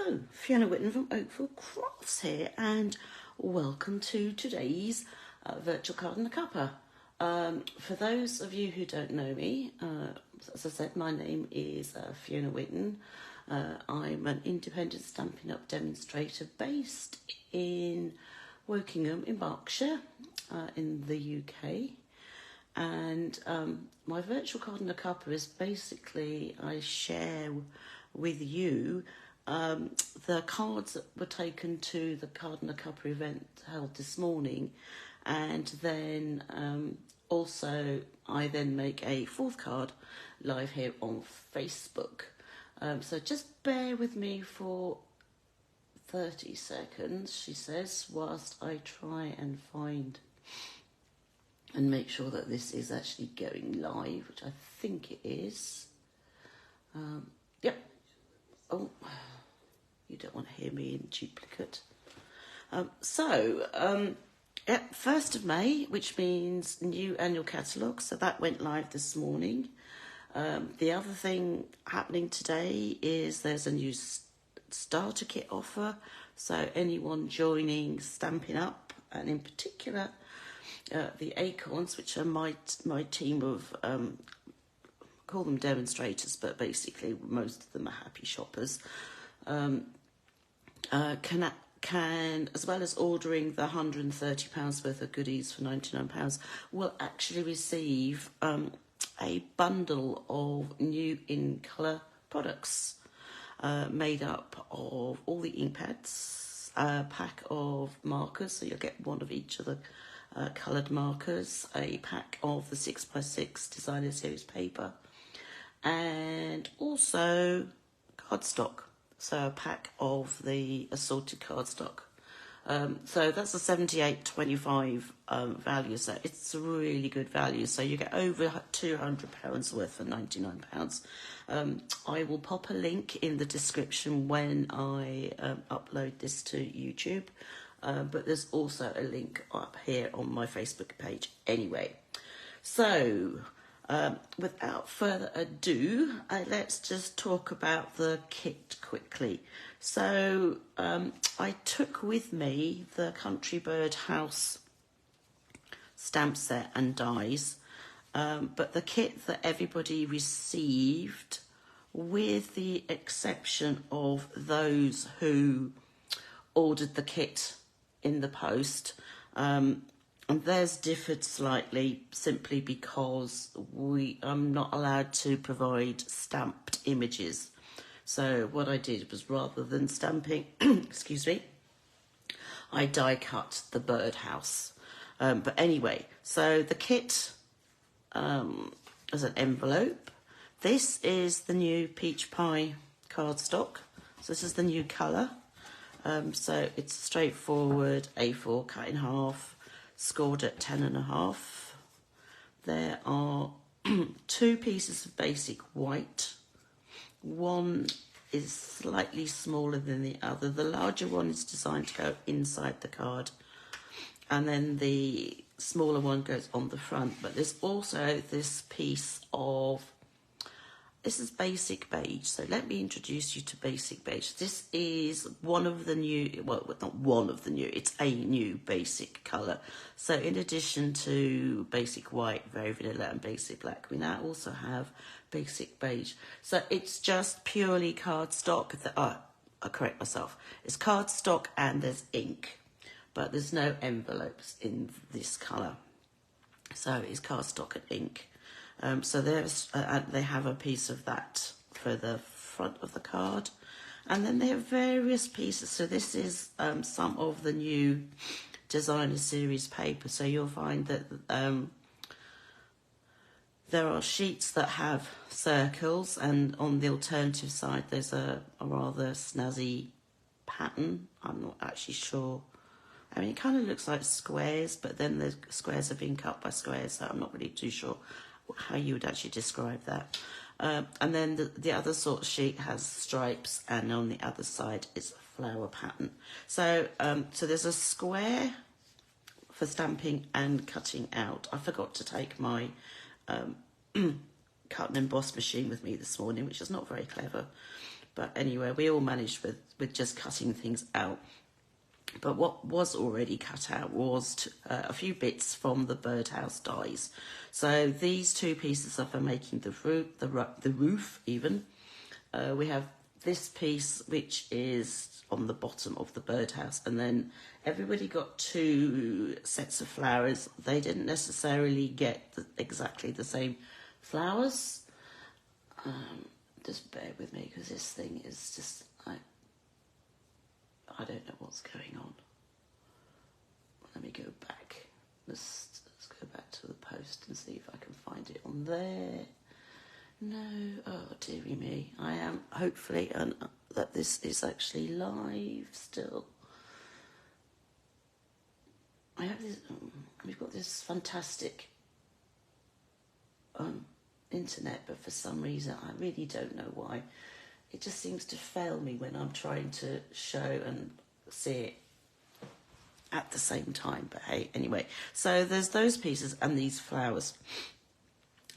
Hello, Fiona Whitten from Oakville Crafts here, and welcome to today's virtual card in the Cuppa. For those of you who don't know me, as I said, my name is Fiona Whitten. I'm an independent Stampin' Up demonstrator based in Wokingham in Berkshire, in the UK. And my virtual card in the Cuppa is basically I share with you the cards that were taken to the Card in the Cuppa event held this morning, and then also I then make a fourth card live here on Facebook. So just bear with me for 30 seconds, she says, whilst I try and find and make sure that this is actually going live, which I think it is. Yep. Oh, you don't want to hear me in duplicate. Yep, 1st of May, which means new annual catalogue. So that went live this morning. The other thing happening today is there's a new starter kit offer. So anyone joining Stampin' Up, and in particular the Acorns, which are my team of, call them demonstrators, but basically most of them are happy shoppers, can, as well as ordering the £130 worth of goodies for £99, will actually receive a bundle of new in colour products made up of all the ink pads, a pack of markers, so you'll get one of each of the coloured markers, a pack of the 6x6 designer series paper, and also cardstock, so a pack of the assorted cardstock. So that's a £78.25 value, so it's a really good value. So you get over £200 worth for £99. I will pop a link in the description when I upload this to YouTube, but there's also a link up here on my Facebook page anyway. So without further ado, let's just talk about the kit quickly. So I took with me the Country Birdhouse stamp set and dies, but the kit that everybody received, with the exception of those who ordered the kit in the post, and theirs differed slightly simply because I'm not allowed to provide stamped images. So what I did was, rather than stamping, excuse me, I die cut the birdhouse. But anyway, so the kit is an envelope. This is the new peach pie cardstock. So this is the new colour. So it's straightforward A4 cut in half, scored at 10.5. There are 2 pieces of basic white. One is slightly smaller than the other. The larger one is designed to go inside the card, and then the smaller one goes on the front. But there's also this piece of, this is basic beige. So let me introduce you to basic beige. This is one of the new, well, not one of the new, it's a new basic colour. So in addition to basic white, very vanilla, and basic black, we now also have basic beige. So it's just purely cardstock. I correct myself. It's cardstock and there's ink, but there's no envelopes in this colour. So it's cardstock and ink. So there's they have a piece of that for the front of the card, and then they have various pieces. So this is some of the new designer series paper. So you'll find that there are sheets that have circles, and on the alternative side there's a rather snazzy pattern. I'm not actually sure. I mean, it kind of looks like squares, but then the squares are being cut by squares, so I'm not really too sure how you would actually describe that. And then the other sort of sheet has stripes, and on the other side is a flower pattern. So so there's a square for stamping and cutting out. I forgot to take my cut and emboss machine with me this morning, which is not very clever. But anyway, we all managed with just cutting things out. But what was already cut out was a few bits from the Birdhouse Dies. So these two pieces are for making the roof even. We have this piece, which is on the bottom of the birdhouse, and then everybody got two sets of flowers. They didn't necessarily get exactly the same flowers. Just bear with me, because this thing is just, I don't know what's going on. Let me go back. Let's go back to the post and see if I can find it on there. No, oh dearie me. I am hopefully that this is actually live still. I have this. We've got this fantastic internet, but for some reason I really don't know why. It just seems to fail me when I'm trying to show and see it at the same time. But hey, anyway. So there's those pieces and these flowers.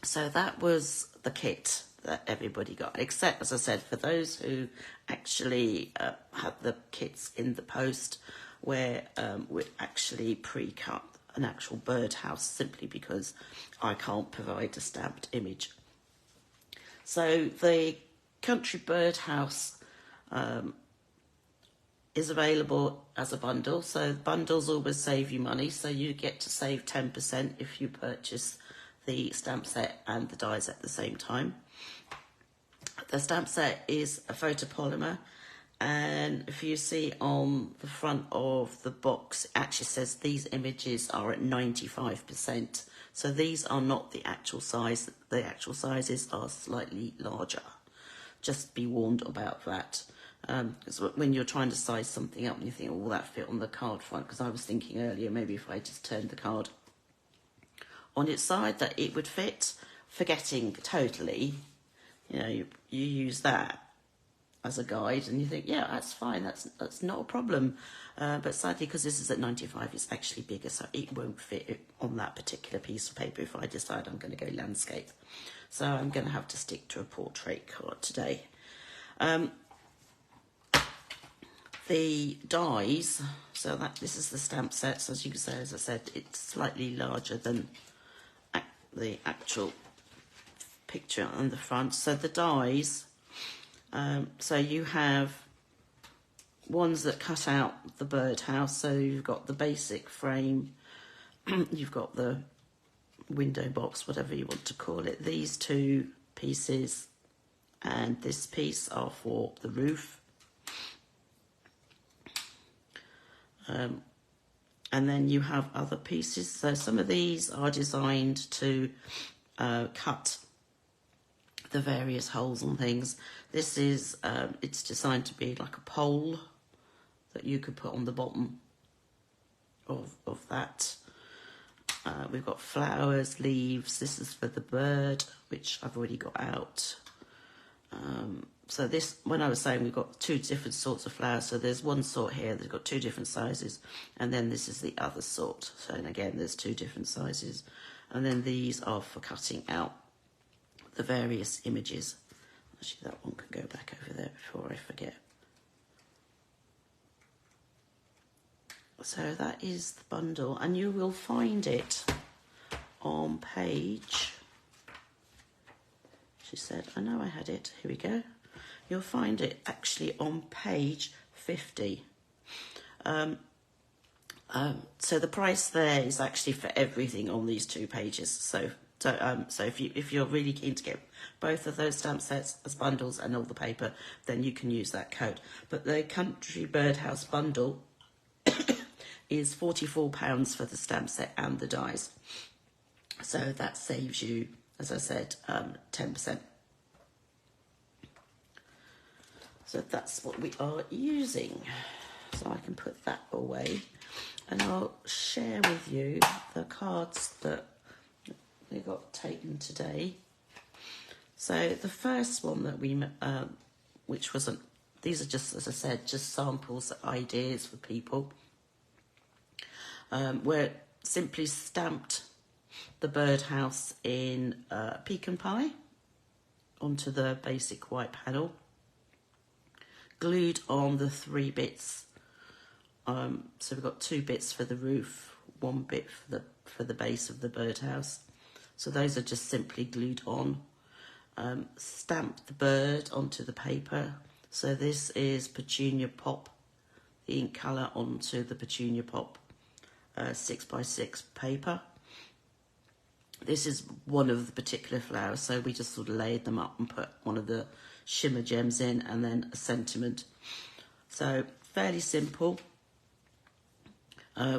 So that was the kit that everybody got, except, as I said, for those who actually had the kits in the post, where we actually pre-cut an actual birdhouse, simply because I can't provide a stamped image. So the Country Birdhouse is available as a bundle. So bundles always save you money, so you get to save 10% if you purchase the stamp set and the dies at the same time. The stamp set is a photopolymer, and if you see on the front of the box, it actually says these images are at 95%. So these are not the actual size. The actual sizes are slightly larger. Just be warned about that. Because when you're trying to size something up and you think, oh, will that fit on the card front? Because I was thinking earlier, maybe if I just turned the card on its side, that it would fit, forgetting totally, you know, you use that as a guide and you think, yeah, that's fine, that's not a problem. But sadly, because this is at 95, it's actually bigger, so it won't fit on that particular piece of paper if I decide I'm going to go landscape. So I'm going to have to stick to a portrait card today. The dies, so that this is the stamp set, so as you can say, as I said, it's slightly larger than the actual picture on the front. So the dies, so you have ones that cut out the birdhouse, so you've got the basic frame, you've got the window box, whatever you want to call it. These two pieces and this piece are for the roof. And then you have other pieces. So some of these are designed to cut the various holes and things. This is, it's designed to be like a pole that you could put on the bottom of that. We've got flowers, leaves. This is for the bird, which I've already got out. So this, when I was saying we've got two different sorts of flowers, so there's one sort here that's got two different sizes, and then this is the other sort. So, and again, there's two different sizes. And then these are for cutting out the various images. Actually, that one can go back over there before I forget. So that is the bundle, and you will find it on page, she said, I know I had it, here we go. You'll find it actually on page 50. So the price there is actually for everything on these two pages. So if you're really keen to get both of those stamp sets as bundles and all the paper, then you can use that code. But the Country Birdhouse Bundle is £44 for the stamp set and the dies. So that saves you, as I said, 10%. So that's what we are using. So I can put that away. And I'll share with you the cards that we got taken today. So the first one that we, which wasn't, these are just, as I said, just samples, ideas for people. Where simply stamped the birdhouse in pecan pie onto the basic white panel. glued on the 3 bits. So we've got 2 bits for the roof, 1 bit for the base of the birdhouse. So those are just simply glued on. Stamp the bird onto the paper. So this is Petunia Pop, the ink colour onto the Petunia Pop 6x6 paper. This is one of the particular flowers, so we just sort of laid them up and put one of the shimmer gems in and then a sentiment. So fairly simple.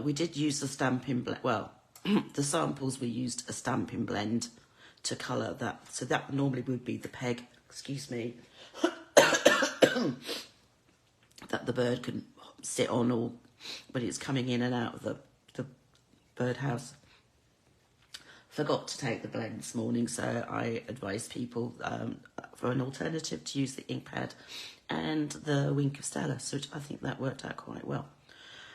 We did use the Stampin' blend, well, the samples we used a Stampin' blend to colour that. So that normally would be the peg, excuse me, that the bird can sit on or when it's coming in and out of the birdhouse. Forgot to take the blend this morning, so I advise people for an alternative to use the ink pad and the Wink of Stella, so I think that worked out quite well.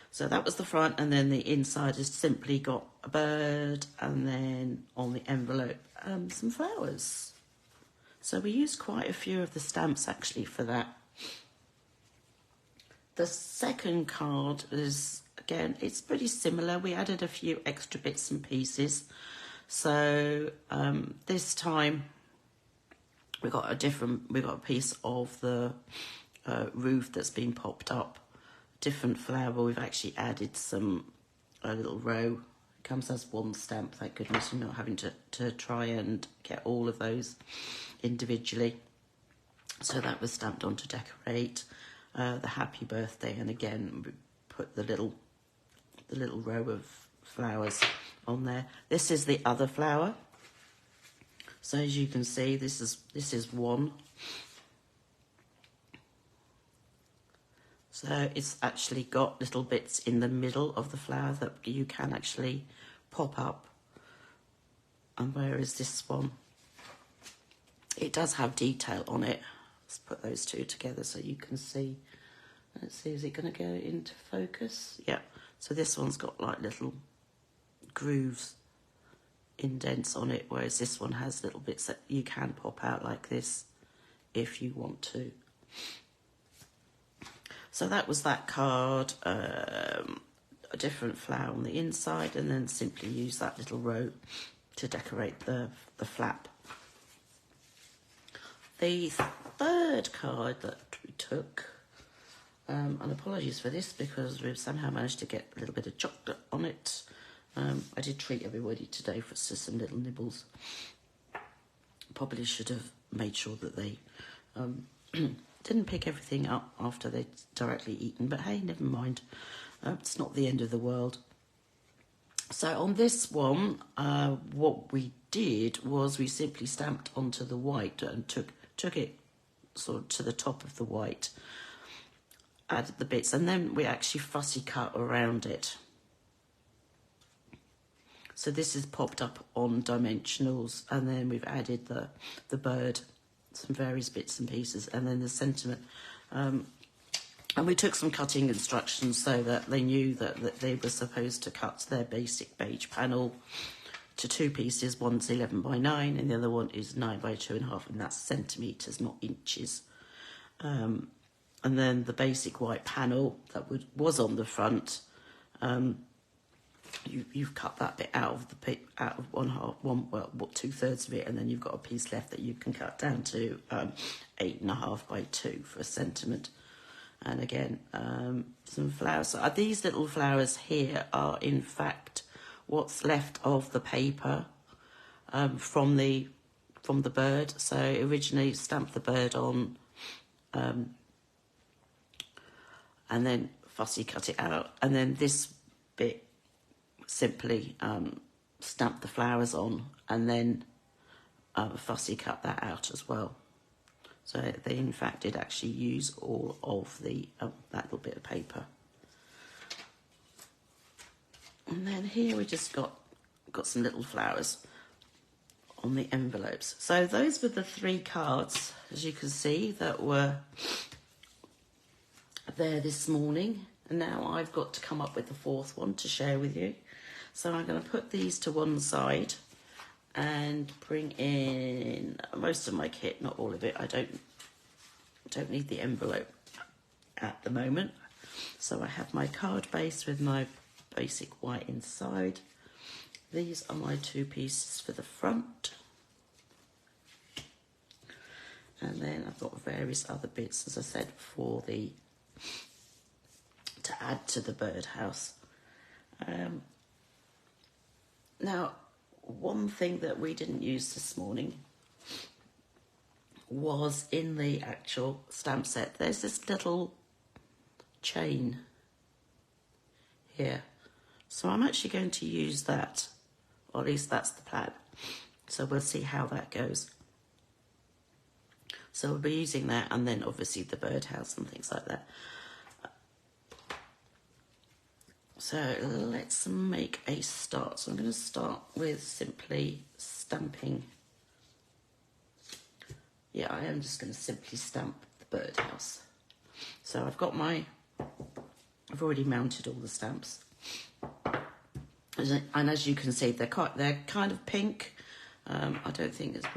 So that was the front, and then the inside has simply got a bird, and then on the envelope some flowers. So we used quite a few of the stamps actually for that. The second card is, again, it's pretty similar. We added a few extra bits and pieces. So this time we got a piece of the roof that's been popped up, different flower. We've actually added a little row. It comes as one stamp, thank goodness. You're not having to try and get all of those individually. So that was stamped on to decorate the happy birthday, and again we put the little row of flowers on there. This is the other flower. So as you can see, this is one. So it's actually got little bits in the middle of the flower that you can actually pop up. And where is this one? It does have detail on it. Let's put those two together so you can see. Let's see, is it going to go into focus? Yeah. So this one's got like little grooves, indents on it, whereas this one has little bits that you can pop out like this if you want to. So that was that card, a different flower on the inside, and then simply use that little row to decorate the flap. The third card that we took, and apologies for this because we've somehow managed to get a little bit of chocolate on it. I did treat everybody today for some little nibbles. Probably should have made sure that they didn't pick everything up after they'd directly eaten, but hey, never mind. It's not the end of the world. So on this one, what we did was we simply stamped onto the white and took it sort of to the top of the white, added the bits, and then we actually fussy cut around it. So this is popped up on dimensionals, and then we've added the bird, some various bits and pieces, and then the sentiment. And we took some cutting instructions so that they knew that they were supposed to cut their basic beige panel to 2 pieces. One's 11 by 9 and the other one is 9 by 2.5, and that's centimetres, not inches. And then the basic white panel that was on the front, you've cut that bit out of the out of 2/3 of it, and then you've got a piece left that you can cut down to 8.5 by 2 for a sentiment. And again, some flowers. So these little flowers here are in fact what's left of the paper from the bird. So originally stamped the bird on, and then fussy cut it out, and then this bit simply stamp the flowers on, and then fussy cut that out as well. So they in fact did actually use all of the that little bit of paper. And then here we just got some little flowers on the envelopes. So those were the 3 cards, as you can see, that were there this morning. And now I've got to come up with the 4th one to share with you. So I'm going to put these to one side and bring in most of my kit, not all of it. I don't need the envelope at the moment. So I have my card base with my basic white inside. These are my 2 pieces for the front. And then I've got various other bits, as I said, for the to add to the birdhouse. Now, one thing that we didn't use this morning was in the actual stamp set. There's this little chain here. So I'm actually going to use that, or at least that's the plan. So we'll see how that goes. So we'll be using that, and then obviously the birdhouse and things like that. So let's make a start. So I'm going to start with simply stamping. Yeah, I am just going to simply stamp the birdhouse. So I've already mounted all the stamps. And as you can see, they're kind of pink. I don't think it's,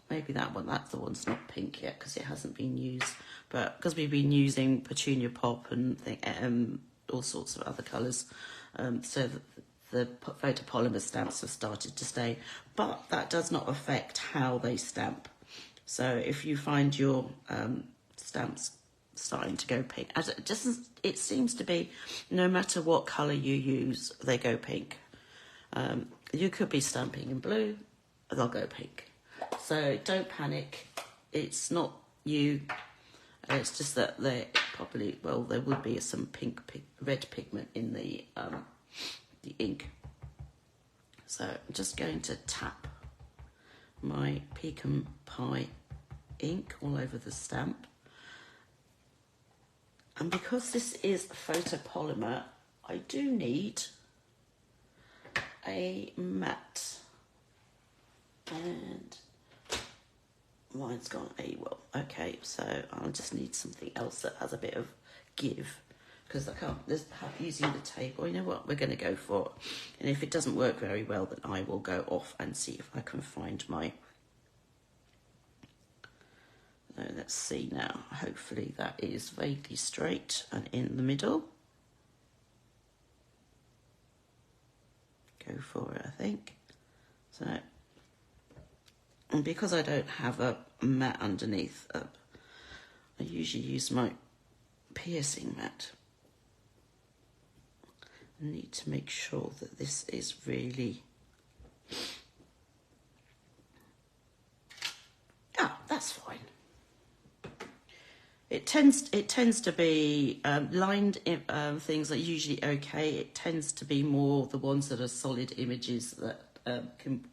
maybe that's the one's not pink yet because it hasn't been used. But because we've been using Petunia Pop and all sorts of other colours, so the photopolymer stamps have started to stay. But that does not affect how they stamp. So if you find your stamps starting to go pink, as it seems to be, no matter what colour you use, they go pink. You could be stamping in blue, they'll go pink. So don't panic. It's not you. It's just that they probably, well, there would be some red pigment in the ink. So I'm just going to tap my pecan pie ink all over the stamp. And because this is photopolymer, I do need a matte. And mine's gone AWOL. Okay, so I'll just need something else that has a bit of give, because I can't just have using the table. You know what, we're going to go for it. And if it doesn't work very well, then I will go off and see if I can find my... So let's see now. Hopefully that is vaguely straight and in the middle. Go for it, I think. So, and because I don't have a mat underneath, I usually use my piercing mat. I need to make sure that this is really... Ah, that's fine. It tends to be lined things are usually okay. It tends to be more the ones that are solid images that can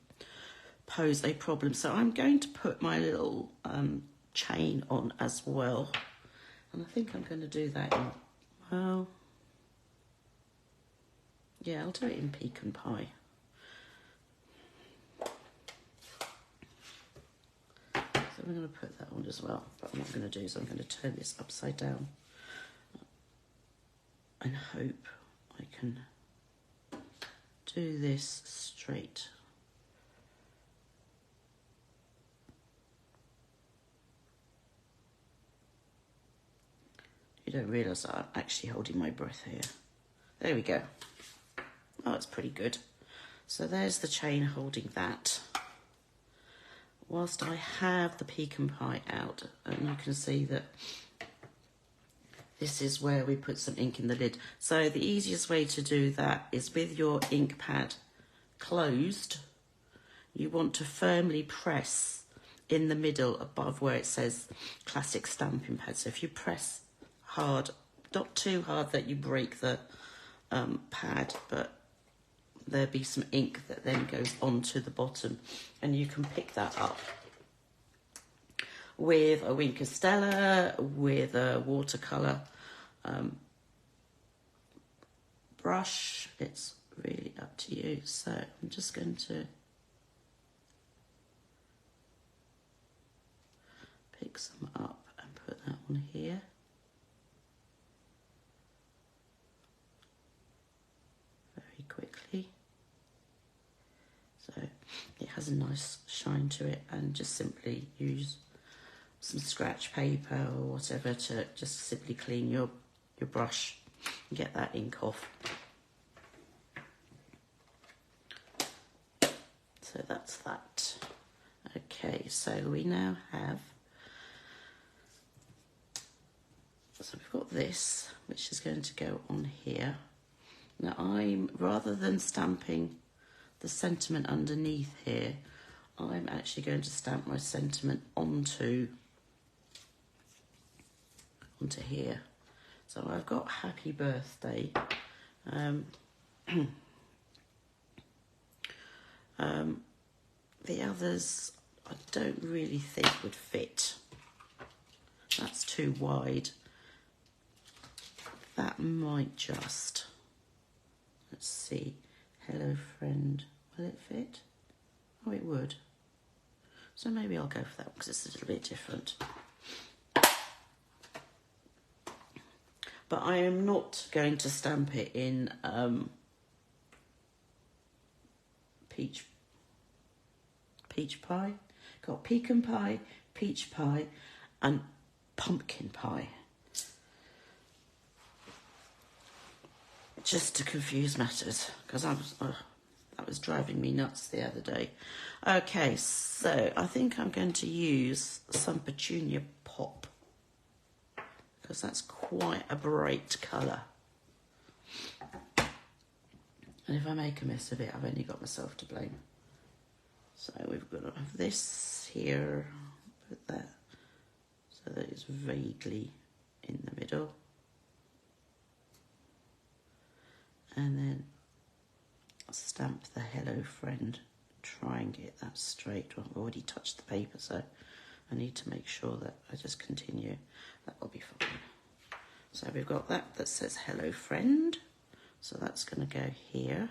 pose a problem. So I'm going to put my little chain on as well, and I think I'm going to do that in, well, yeah, I'll do it in pecan pie. So I'm going to put that on as well, but what I'm going to do is I'm going to turn this upside down and hope I can do this straight. You don't realise that I'm actually holding my breath here. There we go. Oh, it's pretty good. So there's the chain holding that. Whilst I have the pecan pie out, and you can see that this is where we put some ink in the lid. So the easiest way to do that is with your ink pad closed, you want to firmly press in the middle above where it says classic stamping pad. So if you press hard, not too hard that you break the pad, but there'll be some ink that then goes onto the bottom, and you can pick that up with a Wink of Stella, with a watercolour brush. It's really up to you. So I'm just going to pick some up and put that on here. Very quickly. So it has a nice shine to it, and just simply use some scratch paper or whatever to just simply clean your brush and get that ink off. So that's that. Okay, so we now have, so we've got this, which is going to go on here. Now I'm, rather than stamping the sentiment underneath here, I'm actually going to stamp my sentiment onto here. So I've got happy birthday. The others I don't really think would fit. That's too wide. That might just, let's see, hello friend, will it fit? Oh, it would. So maybe I'll go for that because it's a little bit different. But I am not going to stamp it in peach pie. Got pecan pie, peach pie, and pumpkin pie. Just to confuse matters, because that was driving me nuts the other day. Okay, so I think I'm going to use some Petunia Pop, because that's quite a bright colour. And if I make a mess of it, I've only got myself to blame. So we've got to have this here, put that so that it's vaguely in the middle. And then stamp the hello friend, try and get that straight. Well, I've already touched the paper, so I need to make sure that I just continue. That will be fine. So we've got that says hello friend. So that's going to go here.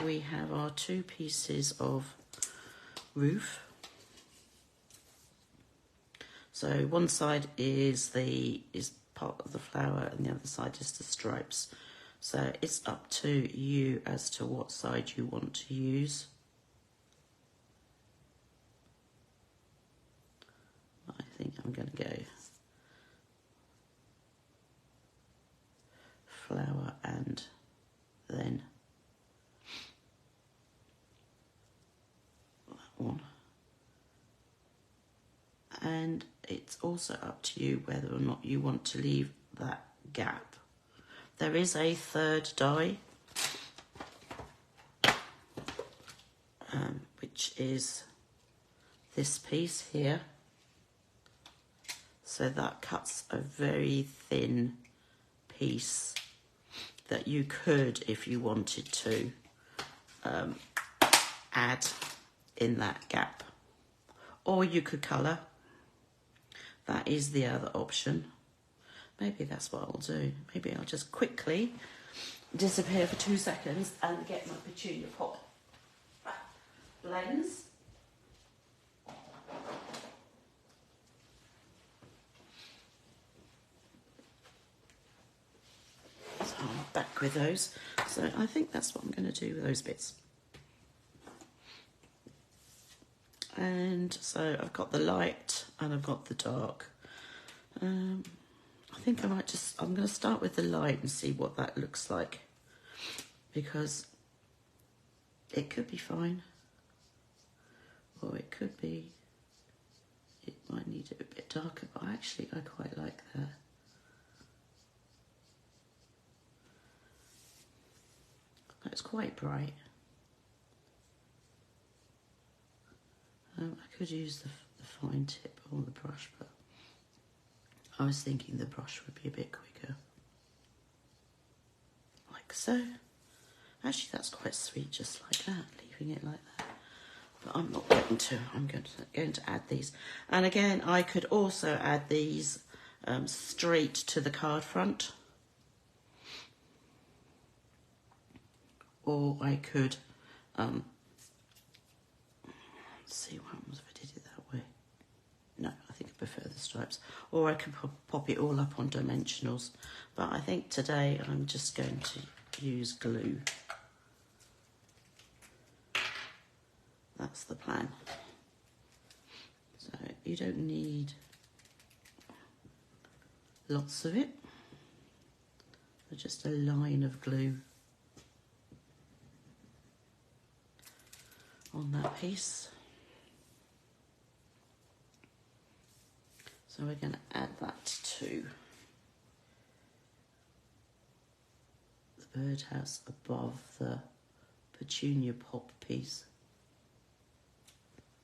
We have our 2 pieces of roof. So one side is part of the flower and the other side is the stripes. So it's up to you as to what side you want to use. I think I'm going to go flower and then that one. And it's also up to you whether or not you want to leave that gap. There is a third die, which is this piece here. So that cuts a very thin piece that you could, if you wanted to, add in that gap. Or you could colour. That is the other option. Maybe that's what I'll do. Maybe I'll just quickly disappear for 2 seconds and get my Petunia Pop blends. So I'm back with those. So I think that's what I'm going to do with those bits. And so I've got the light and I've got the dark. I think I might I'm going to start with the light and see what that looks like, because it could be fine, or it could be, it might need it a bit darker, but actually I quite like that. It's quite bright. I could use the fine tip or the brush, but I was thinking the brush would be a bit quicker. Like so. Actually, that's quite sweet, just like that, leaving it like that. But I'm not going to. I'm going to add these. And again, I could also add these straight to the card front. Or I could... see what happens if I did it that way. No, I think I prefer the stripes. Or I could pop it all up on dimensionals. But I think today I'm just going to use glue. that's the plan. So you don't need lots of it. Just a line of glue on that piece. So we're going to add that to the birdhouse above the petunia pop piece.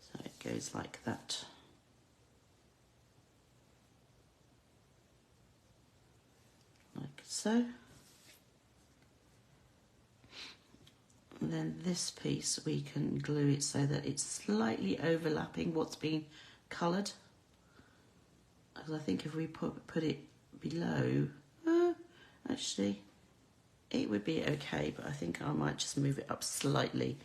So it goes like that. Like so. And then this piece we can glue it so that it's slightly overlapping what's been coloured. Because I think if we put it below, actually it would be okay, but I think I might just move it up slightly.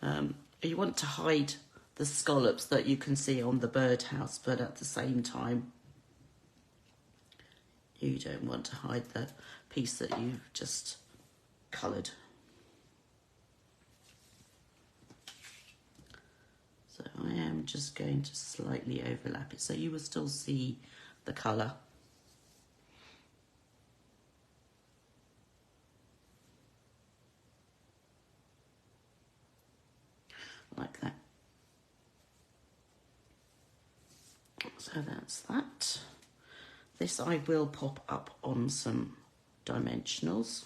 You want to hide the scallops that you can see on the birdhouse, but at the same time you don't want to hide the piece that you've just coloured. So I am just going to slightly overlap it so you will still see the colour. Like that. So that's that. This I will pop up on some dimensionals.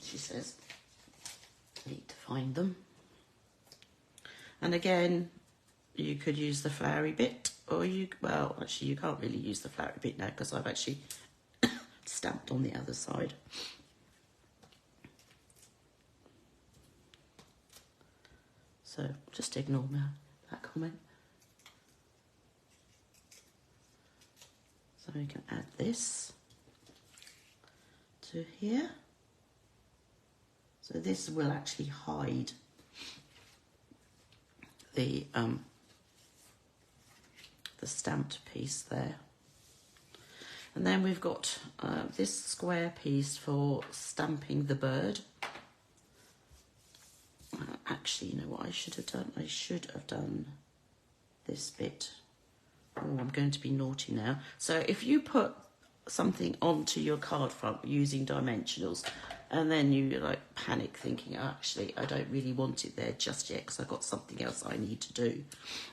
She says, need to find them. And again, you could use the flowery bit, or well, actually you can't really use the flowery bit now because I've actually stamped on the other side. So just ignore that comment. So we can add this to here. So this will actually hide the stamped piece there. And then we've got this square piece for stamping the bird. Actually, you know what I should have done? I should have done this bit. Oh, I'm going to be naughty now. So if you put something onto your card front using dimensionals, and then you like panic thinking, oh, actually, I don't really want it there just yet because I've got something else I need to do.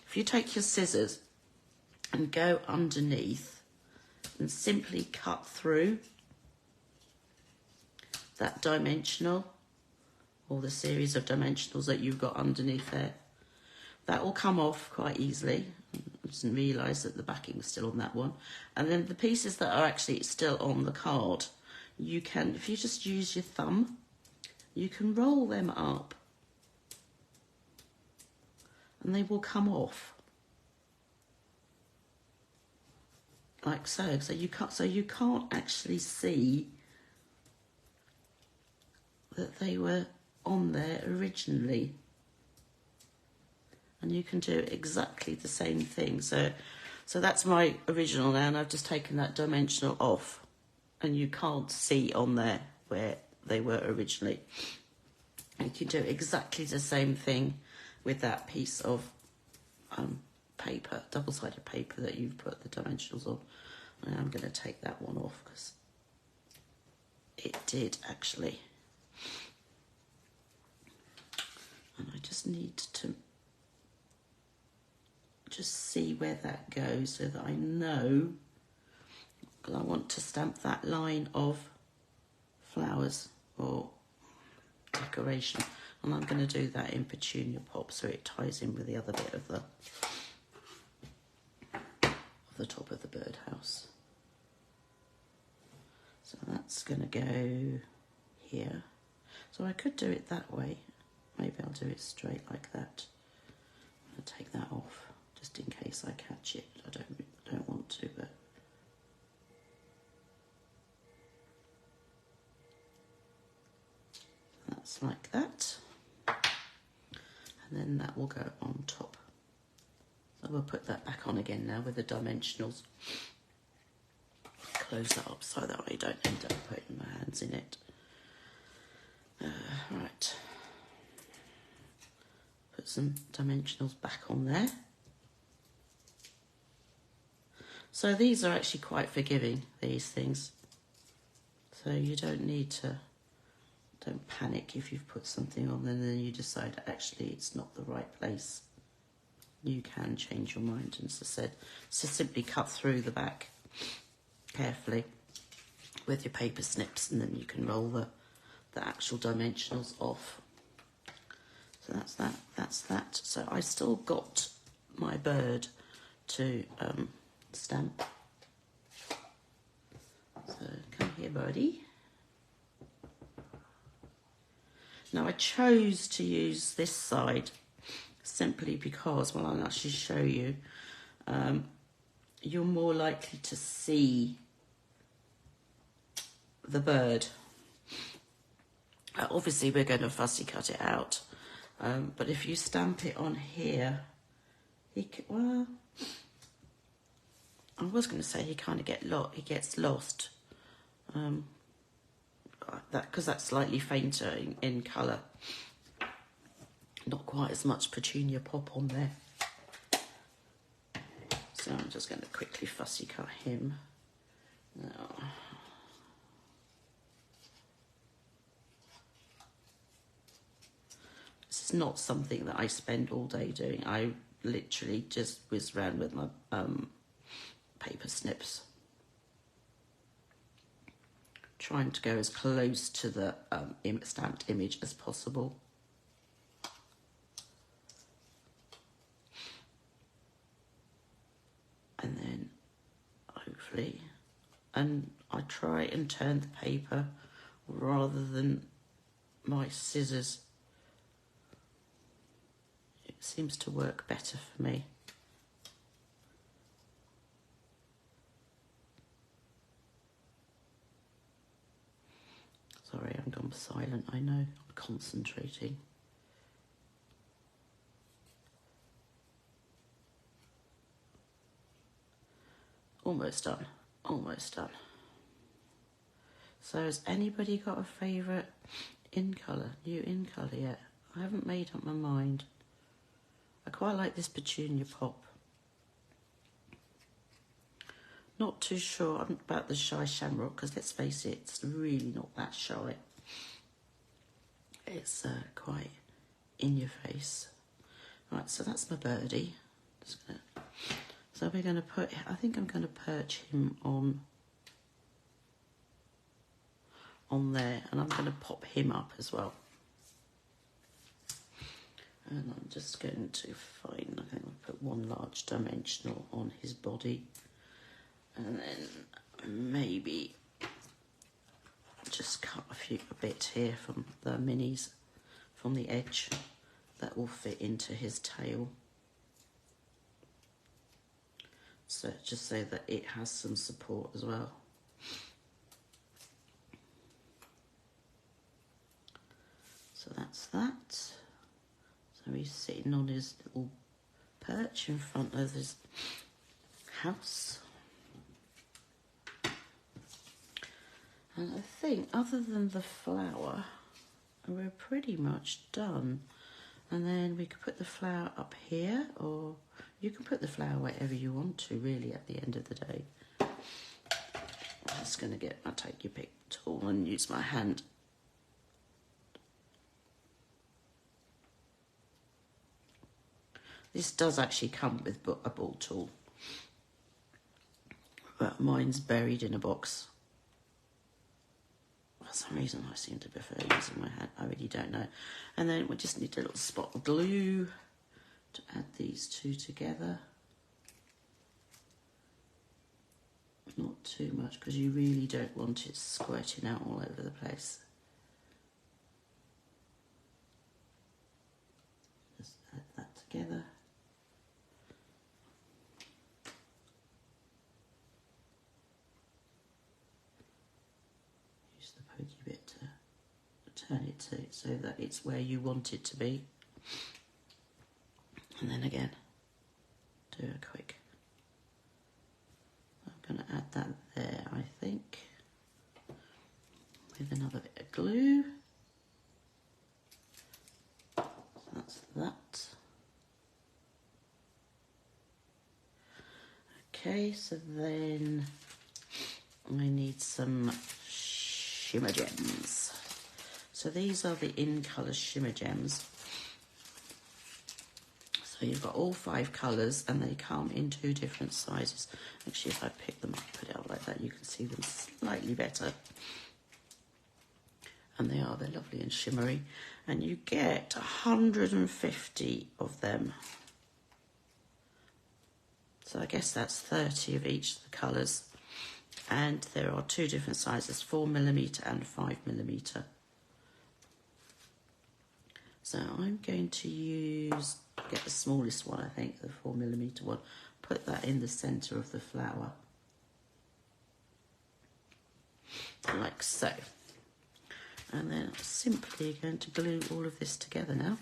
If you take your scissors and go underneath and simply cut through that dimensional, or the series of dimensionals that you've got underneath there, that will come off quite easily. I didn't realise that the backing was still on that one. And then the pieces that are actually still on the card, you can, if you just use your thumb, you can roll them up and they will come off. Like so. So you can't actually see that they were on there originally. And you can do exactly the same thing. So that's my original now, and I've just taken that dimensional off, and you can't see on there where they were originally. You can do exactly the same thing with that piece of paper, double-sided paper that you've put the dimensionals on. And I'm going to take that one off because it did actually. And I just need to just see where that goes so that I know, because I want to stamp that line of flowers or decoration, and I'm going to do that in petunia pop so it ties in with the other bit of the top of the birdhouse. So that's going to go here. So I could do it that way. Maybe I'll do it straight like that. I'm going to take that off just in case I catch it. I don't want to, but that's like that. And then that will go on top. So we'll put that back on again now with the dimensionals. Close that up so that I don't end up putting my hands in it. Right. put some dimensionals back on there. So these are actually quite forgiving, these things. So you don't need to, don't panic if you've put something on and then you decide actually it's not the right place. You can change your mind, and as I said, so simply cut through the back carefully with your paper snips, and then you can roll the actual dimensionals off. So that's that. So I still got my bird to stamp. So come here, birdie. Now I chose to use this side simply because, well, I'll actually show you, you're more likely to see the bird. Obviously we're going to fussy cut it out, but if you stamp it on here, well, I was going to say he kind of gets lost, because that's slightly fainter in colour. Not quite as much petunia pop on there. So I'm just going to quickly fussy cut him. Now, this is not something that I spend all day doing. I literally just whiz around with my paper snips, trying to go as close to the stamped image as possible. And then hopefully, and I try and turn the paper rather than my scissors. It seems to work better for me. Sorry, I'm gone silent, I know, I'm concentrating. Almost done, almost done. So has anybody got a favourite in colour, new in colour yet? I haven't made up my mind. I quite like this petunia pop. Not too sure about the shy shamrock, because let's face it, it's really not that shy. It's quite in your face. Right, so that's my birdie. So we're going to put, I think I'm going to perch him on there, and I'm going to pop him up as well. And I'm just going to find, I think I'll put one large dimensional on his body, and then maybe just cut a bit here from the minis, from the edge, that will fit into his tail. So just so that it has some support as well. So that's that. So he's sitting on his little perch in front of his house. And I think other than the flower, we're pretty much done. And then we could put the flower up here, or you can put the flower wherever you want to, really, at the end of the day. I'm just going to I'll take your pick tool and use my hand. This does actually come with a ball tool, but mine's buried in a box. For some reason I seem to prefer using my hand, I really don't know. And then we just need a little spot of glue to add these two together. Not too much, because you really don't want it squirting out all over the place. Just add that together. Use the pokey bit to turn it so that it's where you want it to be. And then again, do a quick. I'm going to add that there, I think, with another bit of glue. So that's that. Okay, so then I need some shimmer gems. So these are the in colour shimmer gems. So you've got all 5 colours and they come in 2 different sizes. Actually, if I pick them up, put it up like that, you can see them slightly better. And they're lovely and shimmery. And you get 150 of them. So I guess that's 30 of each of the colours. And there are 2 different sizes, 4mm and 5mm. So I'm going to get the smallest one, I think, the 4mm one. Put that in the centre of the flower. Like so. And then I'm simply going to glue all of this together now.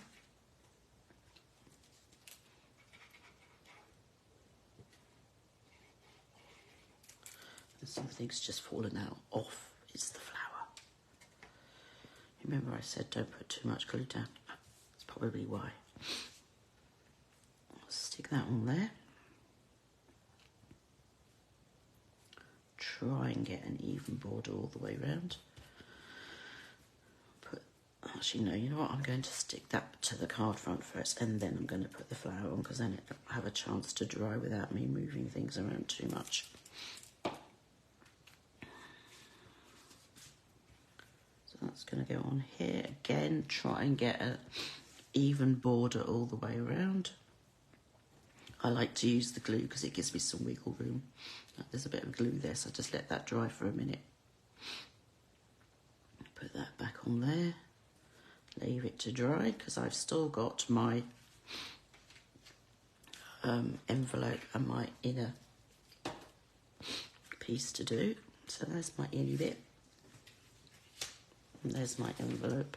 And something's just fallen out off. It's the flower. Remember I said don't put too much glue down. That's probably why. I'll stick that on there. Try and get an even border all the way around. Actually, no, you know what? I'm going to stick that to the card front first and then I'm going to put the flower on because then it'll have a chance to dry without me moving things around too much. So that's going to go on here. Again, try and get an even border all the way around. I like to use the glue because it gives me some wiggle room. There's a bit of glue there, so just let that dry for a minute. Put that back on there. Leave it to dry because I've still got my envelope and my inner piece to do. So there's my inny bit. And there's my envelope.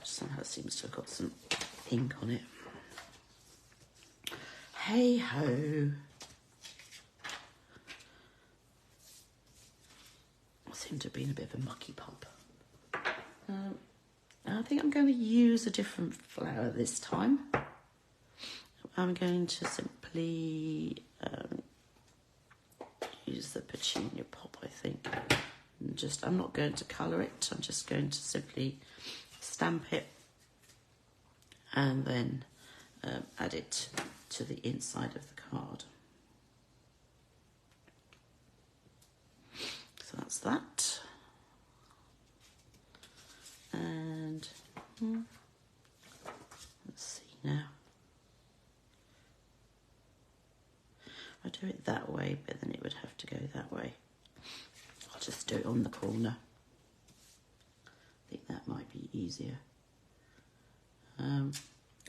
Somehow it seems to have got some ink on it. Hey ho. I seem to have been a bit of a mucky pup. I think I'm going to use a different flower this time. I'm going to simply use the petunia pop, I think. I'm not going to colour it, I'm just going to simply stamp it and then add it to the inside of the card. So that's that. And let's see now. I do it that way, but then it would have to go that way. I'll just do it on the corner. I think that might be easier.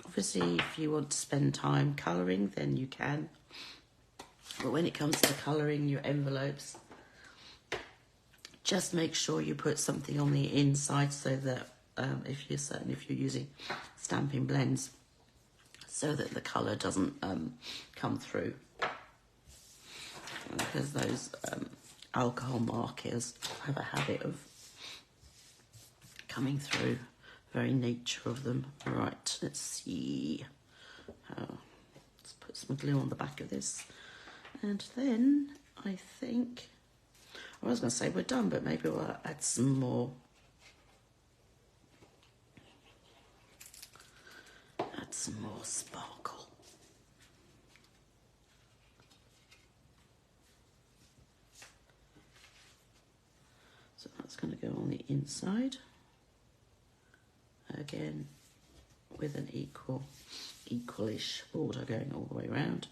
Obviously, if you want to spend time colouring, then you can. But when it comes to colouring your envelopes, just make sure you put something on the inside so that if you're using Stampin' blends, so that the colour doesn't come through. Because those alcohol markers have a habit of coming through, very nature of them. Right, let's see. Let's put some glue on the back of this. And then I think, I was going to say we're done, but maybe we'll add some more. Add some more sparkle. So that's going to go on the inside. Again, with an equalish border going all the way around.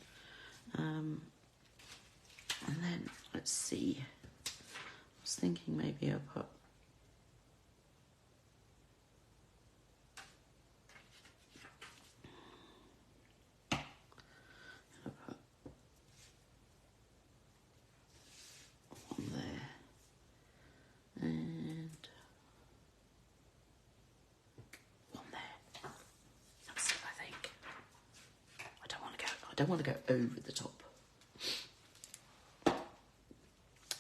And then, let's see. I was thinking maybe I'll put one there and one there. That's it, I think. I don't want to go over the top.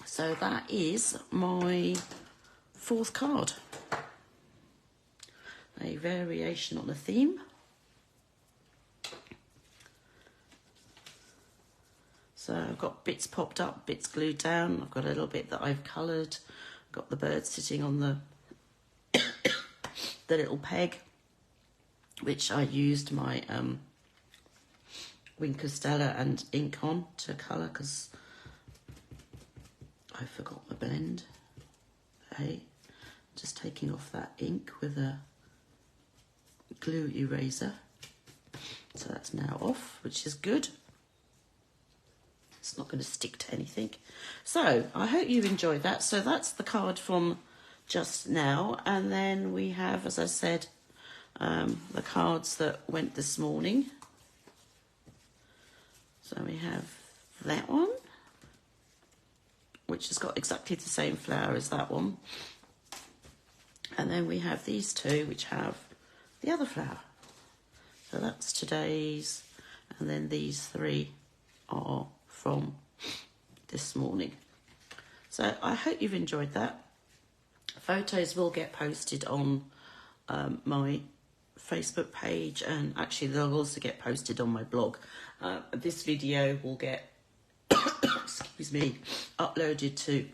So that is my 4th card. A variation on a theme. So I've got bits popped up, bits glued down. I've got a little bit that I've coloured. Got the bird sitting on the the little peg, which I used my Wink Stella and ink on to colour because I forgot my blend. Hey, just taking off that ink with a glue eraser. So that's now off, which is good. It's not going to stick to anything. So I hope you enjoyed that. So that's the card from just now. And then we have, as I said, the cards that went this morning. So we have that one, which has got exactly the same flower as that one. And then we have these two, which have the other flower. So that's today's, and then these three are from this morning. So I hope you've enjoyed that. Photos will get posted on my Facebook page, and actually they'll also get posted on my blog. This video will get excuse me, uploaded to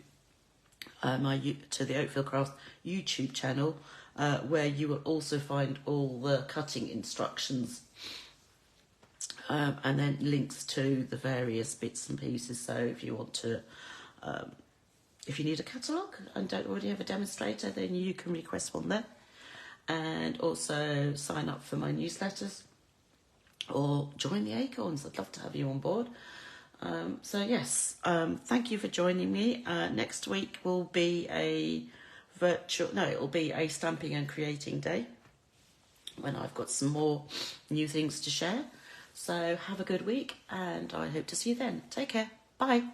to the Oakville Craft YouTube channel, where you will also find all the cutting instructions, and then links to the various bits and pieces. So if you want to, if you need a catalogue and don't already have a demonstrator, then you can request one there, and also sign up for my newsletters or join the Acorns. I'd love to have you on board. So yes, thank you for joining me. Next week will be a it will be a stamping and creating day when I've got some more new things to share. So have a good week, and I hope to see you then. Take care. Bye.